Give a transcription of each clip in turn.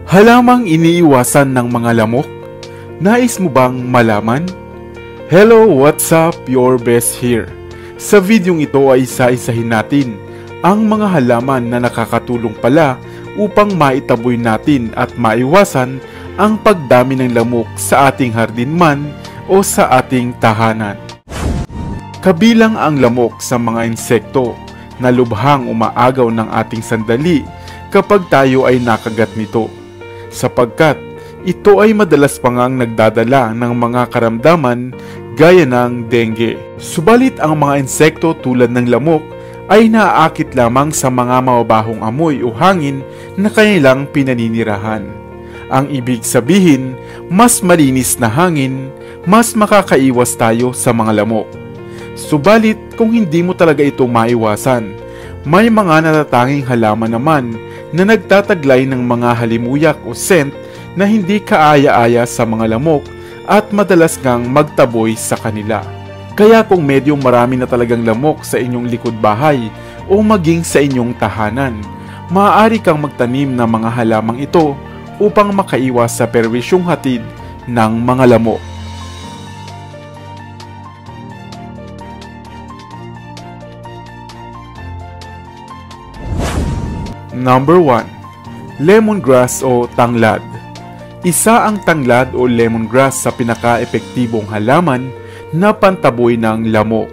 Halamang iniiwasan ng mga lamok? Nais mo bang malaman? Hello, what's up? Your best here. Sa videong ito ay isa-isahin natin ang mga halaman na nakakatulong pala upang maitaboy natin at maiwasan ang pagdami ng lamok sa ating hardin man o sa ating tahanan. Kabilang ang lamok sa mga insekto na lubhang umaagaw ng ating sandali kapag tayo ay nakagat nito, sapagkat ito ay madalas pangang nagdadala ng mga karamdaman gaya ng dengue. Subalit ang mga insekto tulad ng lamok ay naaakit lamang sa mga mababahong amoy o hangin na kanilang pinaninirahan. Ang ibig sabihin, mas malinis na hangin, mas makakaiwas tayo sa mga lamok. Subalit kung hindi mo talaga ito maiwasan, may mga natatanging halaman naman na nagtataglay ng mga halimuyak o scent na hindi kaaya-aya sa mga lamok at madalas ngang magtaboy sa kanila. Kaya kung medyo marami na talagang lamok sa inyong likod bahay o maging sa inyong tahanan, maaari kang magtanim ng mga halamang ito upang makaiwas sa perwisyong hatid ng mga lamok. Number 1. Lemongrass o tanglad. Isa ang tanglad o lemongrass sa pinaka-epektibong halaman na pantaboy ng lamok.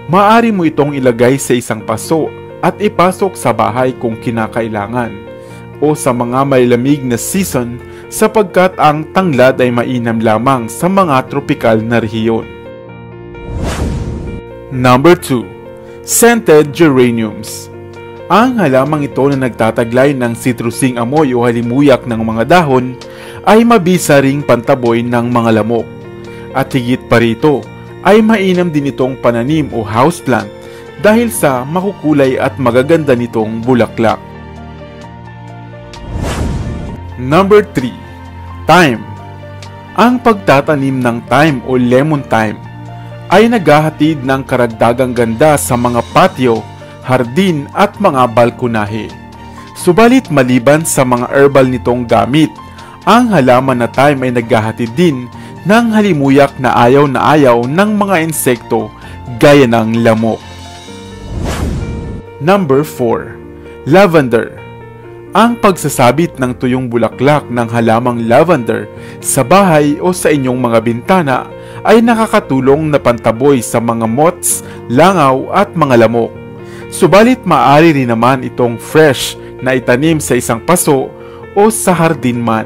Maaari mo itong ilagay sa isang paso at ipasok sa bahay kung kinakailangan o sa mga malamig na season sapagkat ang tanglad ay mainam lamang sa mga tropikal na rehiyon. Number 2. Scented geraniums. Ang halamang ito na nagtataglay ng citrusing amoy o halimuyak ng mga dahon ay mabisa ring pantaboy ng mga lamok. At higit pa rito ay mainam din itong pananim o houseplant dahil sa makukulay at magaganda nitong bulaklak. Number 3. Thyme. Ang pagtatanim ng thyme o lemon thyme ay naghahatid ng karagdagang ganda sa mga patio, hardin at mga balkonahe. Subalit maliban sa mga herbal nitong gamit, ang halaman na thyme ay naghahatid din ng halimuyak na ayaw ng mga insekto gaya ng lamok. Number 4. Lavender. Ang pagsasabit ng tuyong bulaklak ng halamang lavender sa bahay o sa inyong mga bintana ay nakakatulong na pantaboy sa mga moths, langaw at mga lamok. Subalit maaari rin naman itong fresh na itanim sa isang paso o sa hardin man.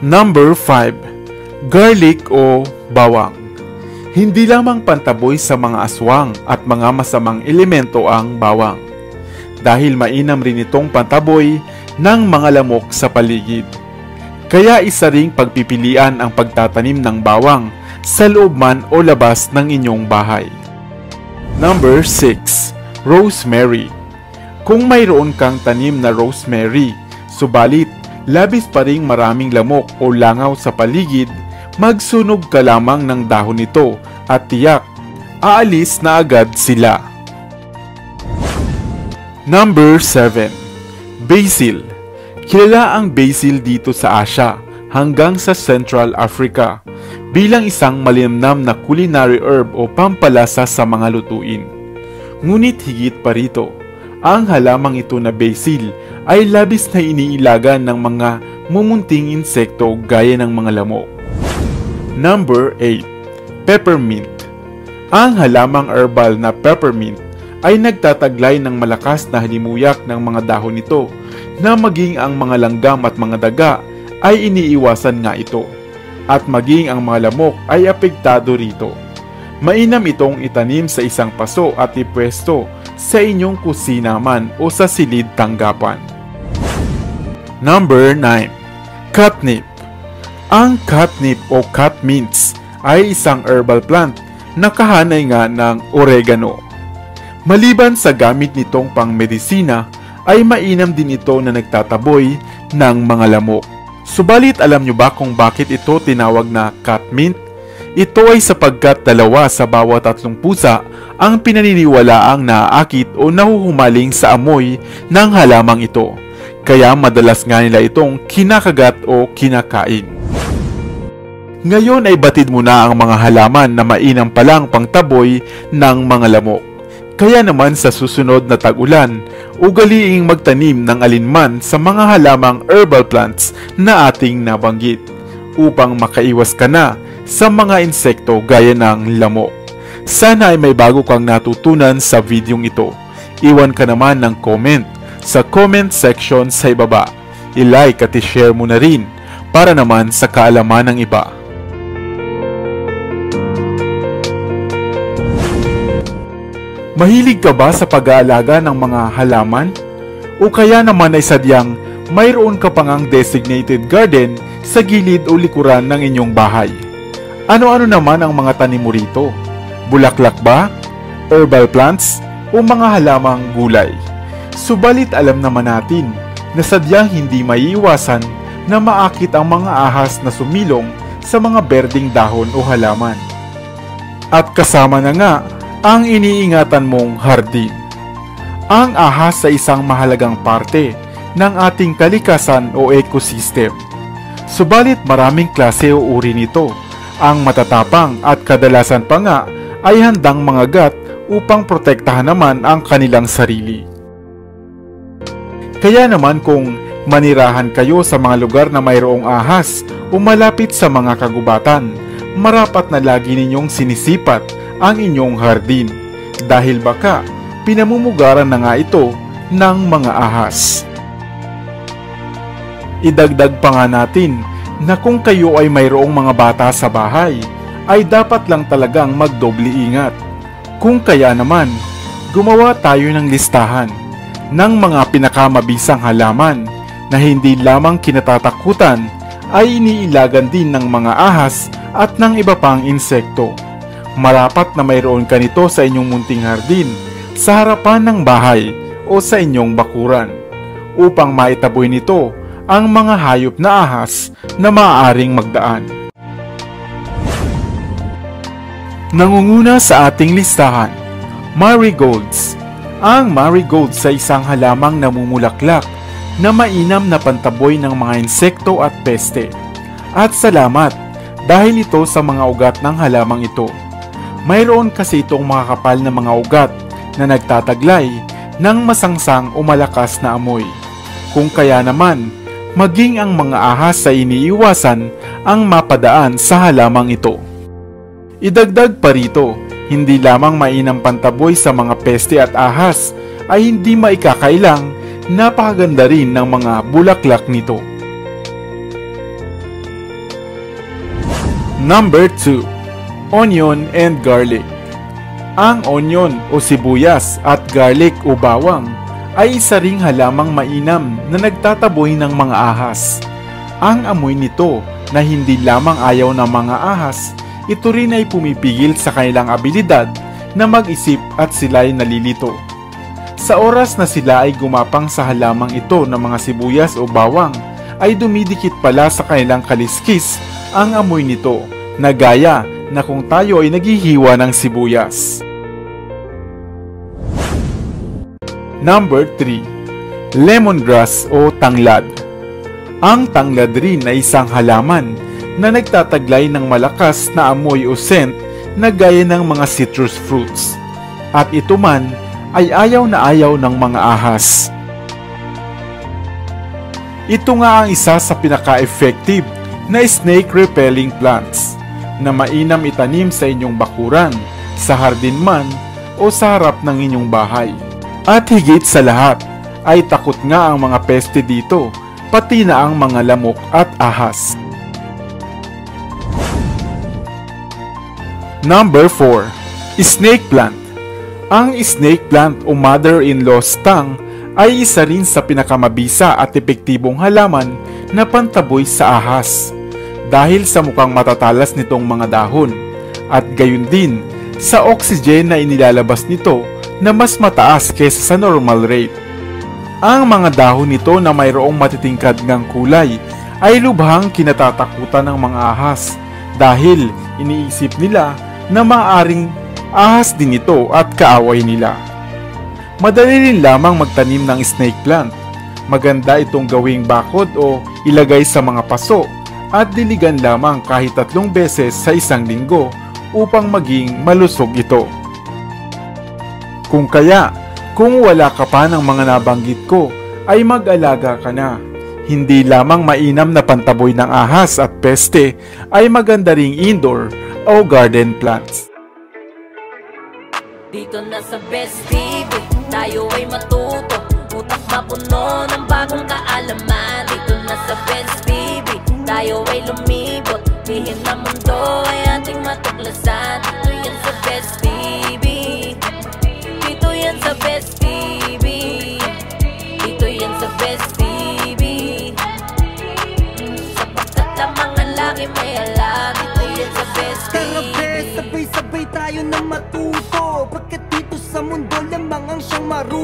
Number 5. Garlic o bawang. Hindi lamang pantaboy sa mga aswang at mga masamang elemento ang bawang, dahil mainam rin itong pantaboy ng mga lamok sa paligid. Kaya isa ring pagpipilian ang pagtatanim ng bawang sa loob man o labas ng inyong bahay. Number 6. Rosemary. Kung mayroon kang tanim na rosemary, subalit labis pa ring maraming lamok o langaw sa paligid, magsunog ka lamang ng dahon nito at tiyak, aalis na agad sila. Number 7. Basil. Kilala ang basil dito sa Asia hanggang sa Central Africa bilang isang malinamnam na culinary herb o pampalasa sa mga lutuin. Ngunit higit pa rito, ang halamang ito na basil ay labis na iniilagan ng mga mumunting insekto gaya ng mga lamok. Number 8. Peppermint. Ang halamang herbal na peppermint ay nagtataglay ng malakas na halimuyak ng mga dahon nito na maging ang mga langgam at mga daga ay iniiwasan nga ito. At maging ang mga lamok ay apektado rito. Mainam itong itanim sa isang paso at ipwesto sa inyong kusina man o sa silid tanggapan. Number 9. Catnip. Ang catnip o catmints ay isang herbal plant na kahanay nga ng oregano. Maliban sa gamit nitong pangmedisina, ay mainam din ito na nagtataboy ng mga lamok. Subalit alam nyo ba kung bakit ito tinawag na catmint? Ito ay sapagkat 2 sa bawat 3 pusa ang pinaniniwalaang naaakit o nahuhumaling sa amoy ng halamang ito. kaya madalas nga nila itong kinakagat o kinakain. Ngayon ay batid mo na ang mga halaman na mainam palang pangtaboy ng mga lamok. Kaya naman sa susunod na tag-ulan, ugaliing magtanim ng alinman sa mga halamang herbal plants na ating nabanggit upang makaiwas ka na sa mga insekto gaya ng lamok. Sana ay may bago kang natutunan sa videong ito. Iwan ka naman ng comment sa comment section sa ibaba. I-like at i-share mo na rin para naman sa kaalaman ng iba. Mahilig ka ba sa pag-aalaga ng mga halaman? O kaya naman ay sadyang mayroon ka pang designated garden sa gilid o likuran ng inyong bahay? Ano-ano naman ang mga tanim mo rito? Bulaklak ba? Herbal plants? O mga halamang gulay? Subalit alam naman natin na sadyang hindi maiiwasan na maakit ang mga ahas na sumilong sa mga berdeng dahon o halaman. At kasama na nga ang iniingatan mong hardin. Ang ahas ay isang mahalagang parte ng ating kalikasan o ecosystem. Subalit maraming klase o uri nito. Ang matatapang at kadalasan pa nga ay handang mangagat upang protektahan naman ang kanilang sarili. Kaya naman kung manirahan kayo sa mga lugar na mayroong ahas o malapit sa mga kagubatan, marapat na lagi ninyong sinisipat ang inyong hardin dahil baka pinamumugaran na nga ito ng mga ahas. Idagdag pa nga natin na kung kayo ay mayroong mga bata sa bahay, ay dapat lang talagang magdoble ingat. Kung kaya naman, gumawa tayo ng listahan ng mga pinakamabisang halaman na hindi lamang kinatatakutan ay iniilagan din ng mga ahas at ng iba pang insekto. Marapat na mayroon ka nito sa inyong munting hardin, sa harapan ng bahay o sa inyong bakuran, upang maitaboy nito ang mga hayop na ahas na maaaring magdaan. Nangunguna sa ating listahan, marigolds. Ang marigolds ay isang halamang namumulaklak na mainam na pantaboy ng mga insekto at peste. At salamat dahil ito sa mga ugat ng halamang ito. Mayroon kasi itong mga kapal na mga ugat na nagtataglay ng masangsang o malakas na amoy. Kung kaya naman, maging ang mga ahas ay iniiwasan ang mapadaan sa halamang ito. Idagdag pa rito, hindi lamang mainam pantaboy sa mga peste at ahas, ay hindi maikakailang napakaganda rin ng mga bulaklak nito. Number 2. Onion and garlic. Ang onion o sibuyas at garlic o bawang ay isa ring halamang mainam na nagtataboy ng mga ahas. Ang amoy nito na hindi lamang ayaw ng mga ahas, ito rin ay pumipigil sa kanilang abilidad na mag-isip at sila ay nalilito. Sa oras na sila ay gumapang sa halamang ito ng mga sibuyas o bawang, ay dumidikit pala sa kanilang kaliskis ang amoy nito na gaya na kung tayo ay naghihiwa ng sibuyas. Number 3. Lemongrass o tanglad. Ang tanglad rin ay isang halaman na nagtataglay ng malakas na amoy o scent na gaya ng mga citrus fruits. At ito man ay ayaw na ayaw ng mga ahas. Ito nga ang isa sa pinaka-effective na snake-repelling plants na mainam itanim sa inyong bakuran, sa hardin man o sa harap ng inyong bahay. At higit sa lahat, ay takot nga ang mga peste dito, pati na ang mga lamok at ahas. Number 4. Snake plant. Ang snake plant o mother-in-law's tongue ay isa rin sa pinakamabisa at epektibong halaman na pantaboy sa ahas dahil sa mukhang matatalas nitong mga dahon at gayon din sa oxygen na inilalabas nito na mas mataas kaysa sa normal rate. Ang mga dahon nito na mayroong matitingkad ngang kulay ay lubhang kinatatakutan ng mga ahas dahil iniisip nila na maaaring ahas din ito at kaaway nila. Madali rin lamang magtanim ng snake plant. Maganda itong gawing bakod o ilagay sa mga paso at diligan lamang kahit 3 beses sa isang linggo upang maging malusog ito. Kung wala ka pa ng mga nabanggit ko, ay mag-alaga ka na. Hindi lamang mainam na pantaboy ng ahas at peste, ay maganda ring indoor o garden plants. Dito na sa Best TV, tayo ay matuto, utak mapuno ng bagong kaalaman. Dito na sa Best TV, tayo ay lumibot, lihim na mundo ay ating matuklasan. Dito yan sa Best TV, dito yan sa Best TV, dito yan sa Best TV. Sapagkat ang mga laki may alam, dito yan sa Best TV. Tara bes, sabay-sabay tayo na matuto, pagkat dito sa mundo lamang ang siyang marunong.